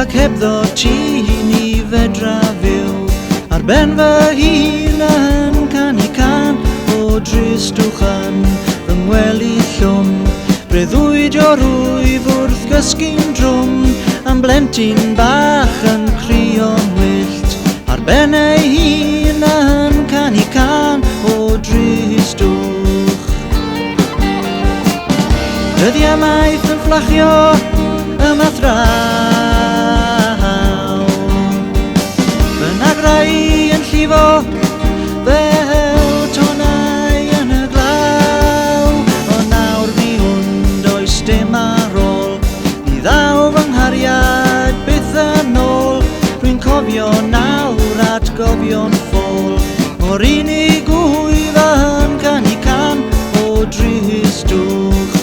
ac hebddo ti ni fedra fyw ar ben fy hun yn canu can o dristwch yn fy ngwely llwm. Breuddwyd o rwyf wrth gysgu'n drwm am blentyn bach yn crio'n wyllt ar ben ei hun yn canu can o dristwch. Dyddiau maith yn fflachio yma thraw, bynnag rai yn llifo fel tonau yn y glaw. O nawr fi hwn does dim ar ôl i ddaw fy nghariad byth yn ôl. Rwy'n cofio nawr atgofion ffôl o'r unig wyf yn canu can o dristwch.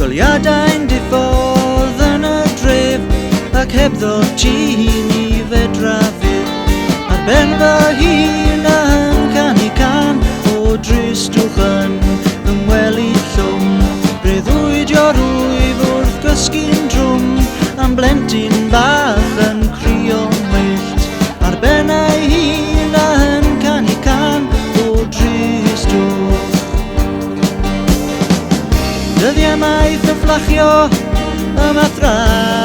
Goliadau'n diffodd yn y dref ac hebddo ti ni fedra fyw ar ben fy hun yn canu can o dristwch yn fy ngwely llwm. Breuddwyd o rwyf wrth gysgu'n drwm am blentyn bach yn crio'n wyllt ar ben ei hun yn canu can o dristwch. Dyddiau maith yn fflachio yma thraw,